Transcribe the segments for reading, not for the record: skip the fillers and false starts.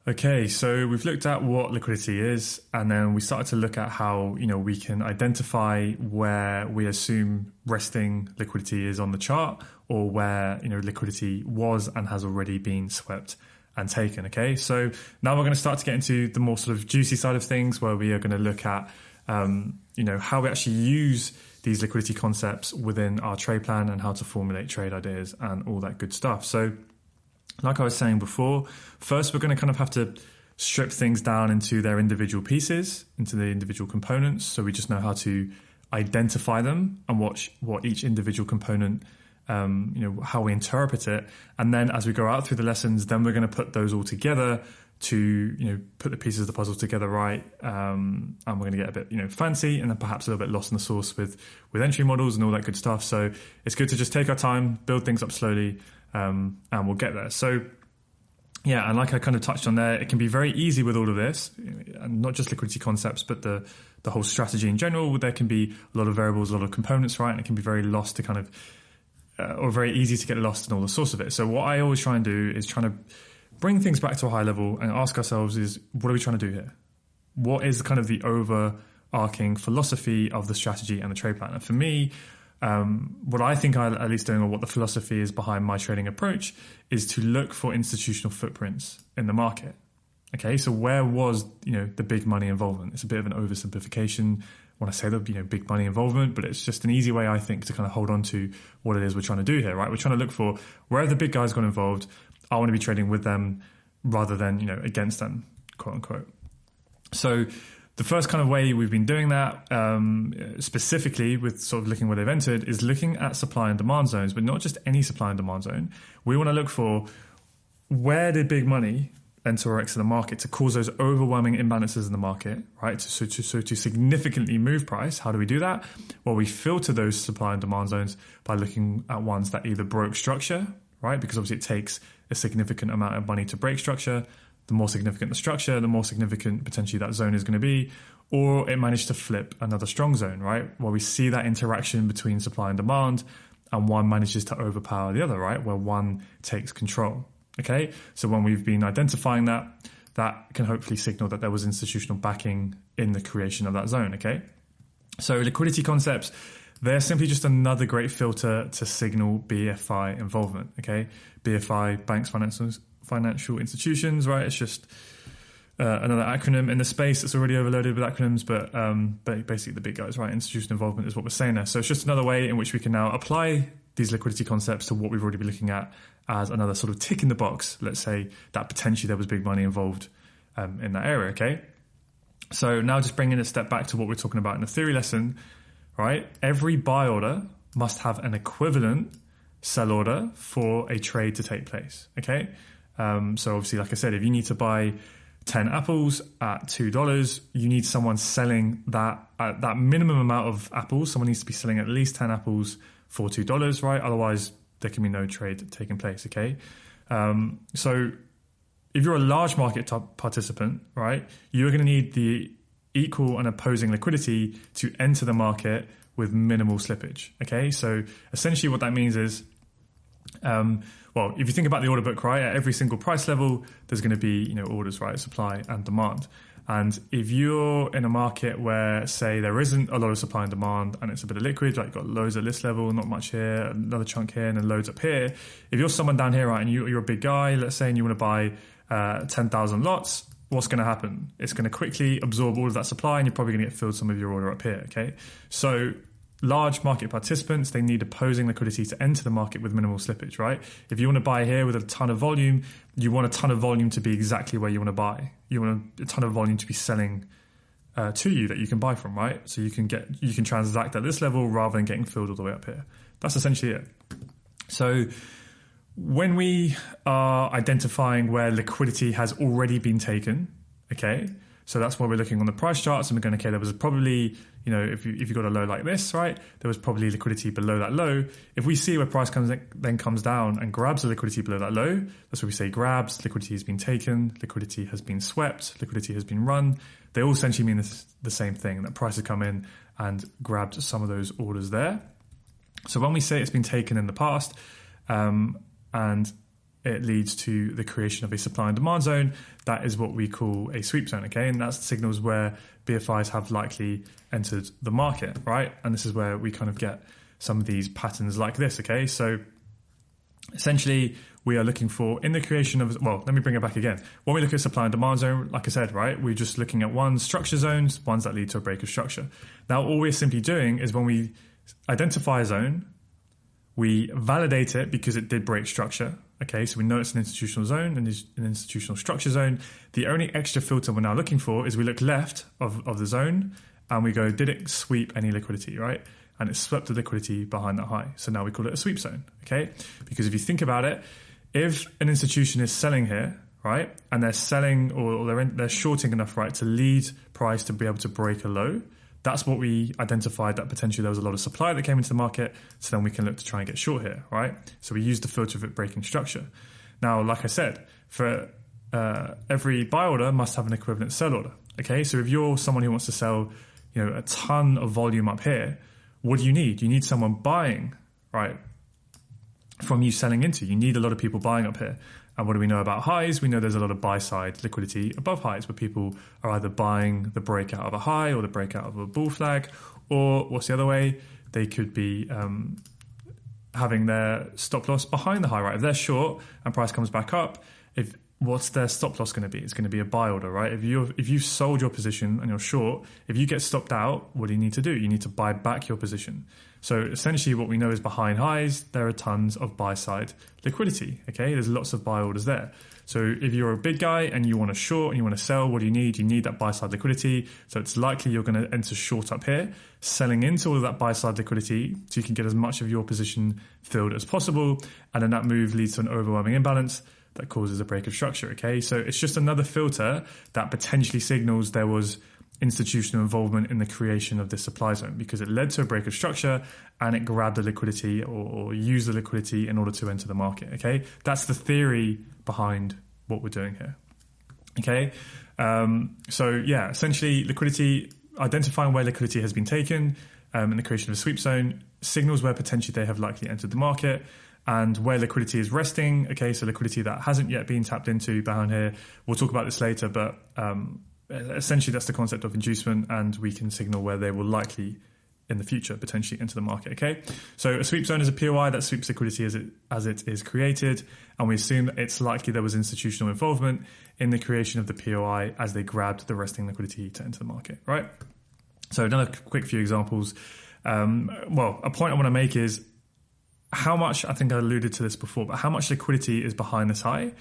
Okay, so we've looked at what liquidity is, and then we started to look at how, we can identify where we assume resting liquidity is on the chart, or where, liquidity was and has already been swept and taken. Okay, so now we're going to start to get into the more sort of juicy side of things, where we are going to look at, how we actually use these liquidity concepts within our trade plan and how to formulate trade ideas and all that good stuff. So like I was saying before, first we're going to kind of have to strip things down into their individual pieces, into the individual components, so we just know how to identify them and what each individual component, how we interpret it. And then as we go out through the lessons, then we're going to put those all together to, put the pieces of the puzzle together right. And we're going to get a bit, fancy, and then perhaps a little bit lost in the sauce with entry models and all that good stuff. So it's good to just take our time, build things up slowly, and we'll get there. So yeah, and like I kind of touched on there, it can be very easy with all of this, and not just liquidity concepts, but the whole strategy in general. There can be a lot of variables, a lot of components, right? And it can be very lost to kind of, or very easy to get lost in all the source of it. So what I always try and do is trying to bring things back to a high level and ask ourselves is, what are we trying to do here? What is kind of the overarching philosophy of the strategy and the trade plan? And for me, what I think I'm at least doing, or what the philosophy is behind my trading approach, is to look for institutional footprints in the market. Okay, so where was, the big money involvement? It's a bit of an oversimplification when I say the, big money involvement, but it's just an easy way, I think, to kind of hold on to what it is we're trying to do here, right? We're trying to look for where the big guys got involved. I want to be trading with them rather than, against them, quote unquote. So the first kind of way we've been doing that, specifically with sort of looking where they've entered, is looking at supply and demand zones, but not just any supply and demand zone. We want to look for where did big money enter or exit the market to cause those overwhelming imbalances in the market, right? So to significantly move price. How do we do that? Well, we filter those supply and demand zones by looking at ones that either broke structure, right? Because obviously it takes a significant amount of money to break structure. The more significant the structure, the more significant potentially that zone is going to be, or it managed to flip another strong zone, right? Where we see that interaction between supply and demand, and one manages to overpower the other, right? Where one takes control. Okay. So when we've been identifying that can hopefully signal that there was institutional backing in the creation of that zone. Okay. So liquidity concepts, they're simply just another great filter to signal BFI involvement. Okay. BFI, banks, financial institutions, right? It's just another acronym in the space that's already overloaded with acronyms, but basically the big guys, right? Institutional involvement is what we're saying there. So it's just another way in which we can now apply these liquidity concepts to what we've already been looking at as another sort of tick in the box. Let's say that potentially there was big money involved in that area, okay? So now just bringing a step back to what we're talking about in the theory lesson, right? Every buy order must have an equivalent sell order for a trade to take place, okay? So obviously, like I said, if you need to buy 10 apples at $2, you need someone selling that minimum amount of apples. Someone needs to be selling at least 10 apples for $2, right? Otherwise, there can be no trade taking place, okay? So if you're a large market participant, right, you're going to need the equal and opposing liquidity to enter the market with minimal slippage, okay? So essentially what that means is, well, if you think about the order book, right, at every single price level, there's going to be, orders, right, supply and demand. And if you're in a market where, say, there isn't a lot of supply and demand and it's a bit of liquid, like you've got loads at list level, not much here, another chunk here, and then loads up here. If you're someone down here, right, and you're a big guy, let's say, and you want to buy 10,000 lots, what's going to happen? It's going to quickly absorb all of that supply, and you're probably going to get filled some of your order up here, okay? So large market participants, they need opposing liquidity to enter the market with minimal slippage, right? If you want to buy here with a ton of volume, you want a ton of volume to be exactly where you want to buy. You want a ton of volume to be selling to you that you can buy from, right? So you can transact at this level rather than getting filled all the way up here. That's essentially it. So when we are identifying where liquidity has already been taken, okay, so that's why we're looking on the price charts and we're going, okay, there was probably, if you got a low like this, right, there was probably liquidity below that low. If we see where price comes down and grabs the liquidity below that low, that's what we say grabs, liquidity has been taken, liquidity has been swept, liquidity has been run. They all essentially mean the same thing, that price has come in and grabbed some of those orders there. So when we say it's been taken in the past, and it leads to the creation of a supply and demand zone. That is what we call a sweep zone, okay? And that signals where BFIs have likely entered the market, right? And this is where we kind of get some of these patterns like this, okay? So essentially, we are looking for in the creation of, well, let me bring it back again. When we look at supply and demand zone, like I said, right, we're just looking at one structure zones, ones that lead to a break of structure. Now, all we're simply doing is when we identify a zone, we validate it because it did break structure. Okay, so we know it's an institutional zone and it's an institutional structure zone. The only extra filter we're now looking for is we look left of the zone and we go, did it sweep any liquidity, right? And it swept the liquidity behind that high. So now we call it a sweep zone, okay? Because if you think about it, if an institution is selling here, right, and they're selling or they're shorting enough, right, to lead price to be able to break a low, that's what we identified, that potentially there was a lot of supply that came into the market, so then we can look to try and get short here, right? So we use the filter of it breaking structure. Now, like I said, for every buy order must have an equivalent sell order, okay? So if you're someone who wants to sell, a ton of volume up here, what do you need? You need someone buying, right, from you selling into. You need a lot of people buying up here. And what do we know about highs? We know there's a lot of buy-side liquidity above highs where people are either buying the breakout of a high or the breakout of a bull flag, or what's the other way? They could be having their stop loss behind the high, right? If they're short and price comes back up, what's their stop loss going to be? It's going to be a buy order, right? If you've sold your position and you're short, if you get stopped out, what do you need to do? You need to buy back your position. So essentially what we know is behind highs, there are tons of buy side liquidity, okay? There's lots of buy orders there. So if you're a big guy and you want to short and you want to sell, what do you need? You need that buy side liquidity. So it's likely you're going to enter short up here, selling into all of that buy side liquidity so you can get as much of your position filled as possible. And then that move leads to an overwhelming imbalance that causes a break of structure, okay? So it's just another filter that potentially signals there was institutional involvement in the creation of this supply zone because it led to a break of structure and it grabbed the liquidity or used the liquidity in order to enter the market, okay? That's the theory behind what we're doing here, okay? So yeah, essentially liquidity, identifying where liquidity has been taken in the creation of a sweep zone signals where potentially they have likely entered the market. And where liquidity is resting, okay, so liquidity that hasn't yet been tapped into behind here. We'll talk about this later, but essentially that's the concept of inducement, and we can signal where they will likely in the future potentially enter the market, okay? So a sweep zone is a POI that sweeps liquidity as it is created, and we assume that it's likely there was institutional involvement in the creation of the POI as they grabbed the resting liquidity to enter the market, right? So another quick few examples. A point I want to make is how much, I think I alluded to this before, but how much liquidity is behind this high?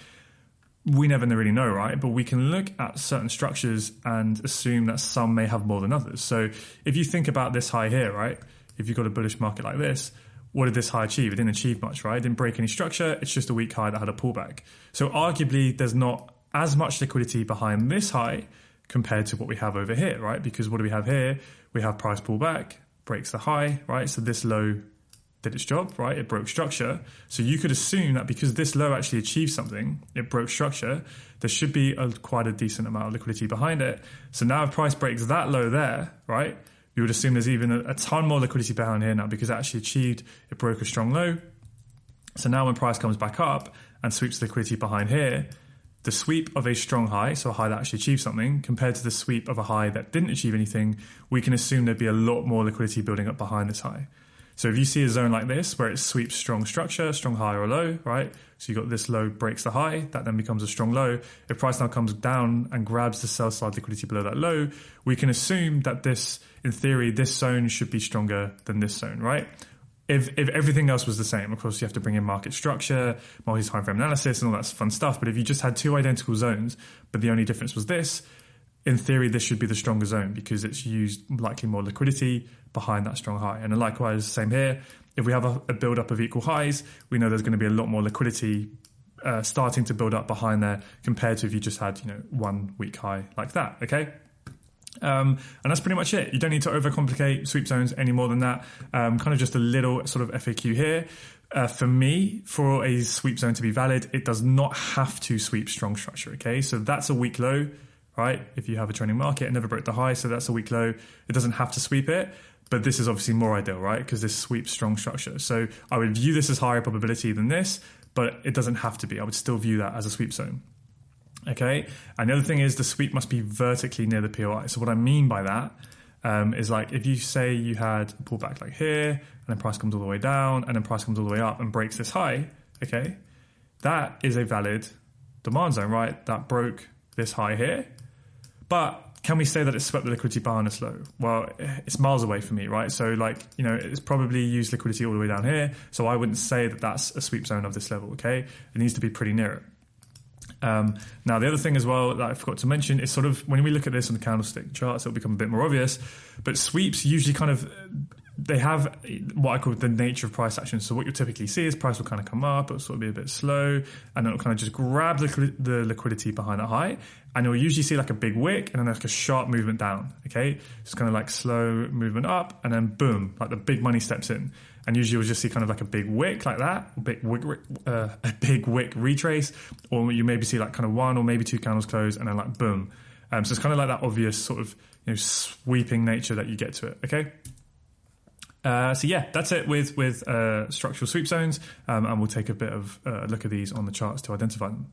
We never really know, right? But we can look at certain structures and assume that some may have more than others. So if you think about this high here, right? If you've got a bullish market like this, what did this high achieve? It didn't achieve much, right? It didn't break any structure. It's just a weak high that had a pullback. So arguably there's not as much liquidity behind this high compared to what we have over here, right? Because what do we have here? We have price pullback, breaks the high, right? So this low did its job, right? It broke structure. So you could assume that because this low actually achieved something, it broke structure, there should be quite a decent amount of liquidity behind it. So now if price breaks that low there, right, you would assume there's even a ton more liquidity behind here now because it actually achieved, it broke a strong low. So now when price comes back up and sweeps liquidity behind here, the sweep of a strong high, so a high that actually achieved something, compared to the sweep of a high that didn't achieve anything, we can assume there'd be a lot more liquidity building up behind this high. So if you see a zone like this where it sweeps strong structure, strong high or low, right? So you've got this low breaks the high, that then becomes a strong low. If price now comes down and grabs the sell side liquidity below that low, we can assume that this, in theory, this zone should be stronger than this zone, right? If everything else was the same, of course, you have to bring in market structure, multi-time frame analysis and all that fun stuff. But if you just had two identical zones, but the only difference was this, in theory, this should be the stronger zone because it's used likely more liquidity behind that strong high. And likewise, same here. If we have a build-up of equal highs, we know there's going to be a lot more liquidity starting to build up behind there compared to if you just had, one weak high like that, okay? And that's pretty much it. You don't need to overcomplicate sweep zones any more than that. Kind of just a little sort of FAQ here. For me, for a sweep zone to be valid, it does not have to sweep strong structure, okay? So that's a weak low, right? If you have a trending market, it never broke the high, so that's a weak low. It doesn't have to sweep it, but this is obviously more ideal, right? Because this sweeps strong structure. So I would view this as higher probability than this, but it doesn't have to be. I would still view that as a sweep zone. Okay, and the other thing is the sweep must be vertically near the POI. So what I mean by that is like if you say you had a pullback like here, and then price comes all the way down, and then price comes all the way up and breaks this high, okay, that is a valid demand zone, right? That broke this high here. But can we say that it swept the liquidity behind this low? Well, it's miles away from me, right? So like, you know, it's probably used liquidity all the way down here. So I wouldn't say that that's a sweep zone of this level, okay? It needs to be pretty near it. Now, the other thing as well that I forgot to mention is sort of when we look at this on the candlestick charts, it'll become a bit more obvious, but sweeps usually kind of, they have what I call the nature of price action. So what you'll typically see is price will kind of come up, it'll sort of be a bit slow, and then it'll kind of just grab the liquidity behind that high, and you'll usually see like a big wick and then like a sharp movement down, okay? It's kind of like slow movement up, and then boom, like the big money steps in. And usually you'll just see kind of like a big wick like that, a big wick retrace, or you maybe see like kind of one or maybe two candles close and then like boom. So it's kind of like that obvious sort of, you know, sweeping nature that you get to it, okay? So yeah, that's it with structural sweep zones, and we'll take a bit of a look at these on the charts to identify them.